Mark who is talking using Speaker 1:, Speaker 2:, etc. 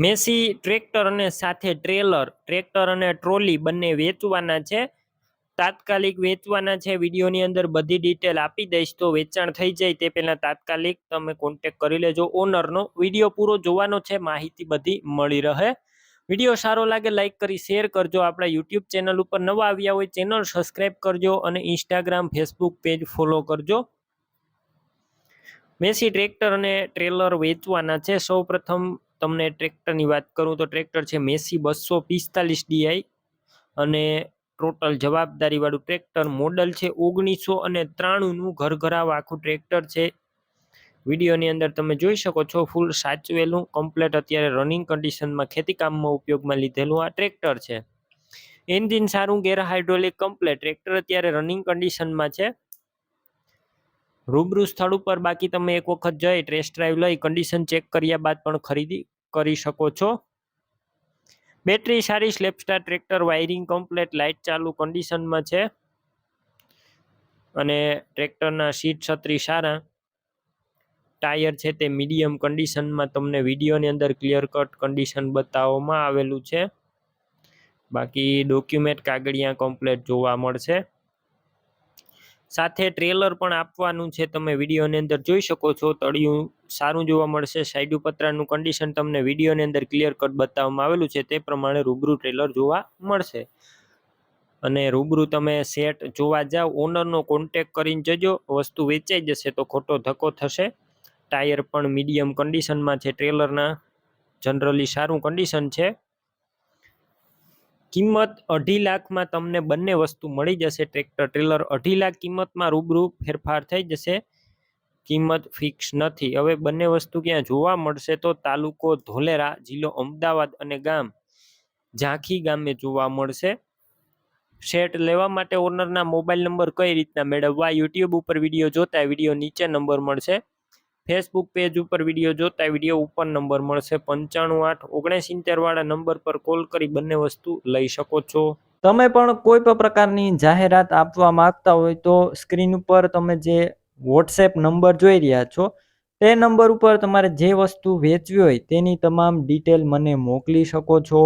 Speaker 1: Massey tractor અને સાથે tractor અને ટ્રોલી બંને વેચવાના છે. તાત્કાલિક વેચવાના છે. વિડીયોની અંદર બધી ડિટેલ આપી દઈશ, તો વેચાણ થઈ જાય તે પહેલાં તાત્કાલિક તમે કોન્ટેક કરી લેજો ઓનરનો. વિડીયો પૂરો જોવાનો છે, માહિતી બધી મળી રહે. વિડીયો સારો લાગે લાઈક કરી શેર કરજો. આપણા યુટ્યુબ ચેનલ ઉપર નવા આવ્યા હોય ચેનલ સબસ્ક્રાઈબ કરજો અને ઇન્સ્ટાગ્રામ ફેસબુક પેજ ફોલો કરજો. મેસી ટ્રેક્ટર અને ટ્રેલર વેચવાના છે. સૌ પ્રથમ તમને ટ્રેક્ટરની વાત કરું તો ટ્રેક્ટર છે મેસી 245 DI અને ટોટલ જવાબદારી વાળું ટ્રેક્ટર. મોડલ છે 1993નું. ઘરઘરાવ આખું ટ્રેક્ટર છે. વિડીયોની અંદર તમે જોઈ શકો છો ફૂલ સાચવેલું કમ્પ્લેટ અત્યારે રનિંગ કન્ડિશનમાં ખેતીકામમાં ઉપયોગમાં લીધેલું આ ટ્રેક્ટર છે. એન્જિન સારું, ગેર હાઇડ્રોલિક કમ્પ્લેટ. ટ્રેક્ટર અત્યારે રનિંગ કન્ડિશનમાં છે. રૂબરૂ સ્થળ ઉપર બાકી તમે એક વખત જઈ ટેસ્ટ ડ્રાઈવ લઈ કન્ડિશન ચેક કર્યા બાદ પણ ખરીદી કરી શકો છો. બેટરી સારી, સ્લેપસ્ટાર ટ્રેક્ટર, વાયરિંગ કમ્પ્લેટ, લાઇટ ચાલુ કન્ડિશનમાં છે અને ટ્રેક્ટરના સીટ છત્રી સારા. ટાયર છે તે મીડિયમ કન્ડિશનમાં તમને વિડીયોની અંદર ક્લિયર કટ કન્ડિશન બતાવવામાં આવેલું છે. બાકી ડોક્યુમેન્ટ કાગળિયા કમ્પ્લેટ જોવા મળશે. સાથે ટ્રેલર પણ આપવાનું છે. તમે વિડીયોની અંદર જોઈ શકો છો તળિયું સારું જોવા મળશે. સાઈડ પતરાનું કન્ડિશન તમને વિડીયોની અંદર ક્લિયર કટ બતાવવામાં આવેલું છે તે પ્રમાણે રૂબરૂ ટ્રેલર જોવા મળશે. અને રૂબરૂ તમે સેટ જોવા જાઓ ઓનરનો કોન્ટેક કરીને જજો. વસ્તુ વેચાઈ જશે તો ખોટો ધક્કો થશે. ટાયર પણ મીડિયમ કન્ડિશનમાં છે. ટ્રેલરના જનરલી સારું કન્ડિશન છે. કિંમત 2.5 લાખમાં તમને બંને વસ્તુ મળી જશે. ટ્રેક્ટર ટ્રેલર 2.5 લાખ કિંમતમાં રૂબરૂ ફેરફાર થઈ જશે. કિંમત ફિક્સ નથી. હવે બંને વસ્તુ ક્યાં જોવા મળશે તો તાલુકો ધોલેરા, જિલ્લો અમદાવાદ અને ગામ ઝાંખી ગામે જોવા મળશે. સેટ લેવા માટે ઓનરના મોબાઈલ નંબર કઈ રીતના મેળવવા? યુટ્યુબ ઉપર વિડીયો જોતા વિડીયો નીચે નંબર મળશે. ફેસબુક પેજ ઉપર વિડીયો જોતા વિડીયો ઉપર નંબર મળશે. 95 8 69 વાળા નંબર પર કોલ કરી બંને વસ્તુ લઈ શકો છો.
Speaker 2: તમે પણ કોઈ પણ પ્રકારની જાહેરાત આપવા માંગતા હોય તો સ્ક્રીન ઉપર તમે જે વોટ્સએપ નંબર જોઈ રહ્યા છો તે નંબર ઉપર તમારે જે વસ્તુ વેચવી હોય તેની તમામ ડિટેલ મને મોકલી શકો છો.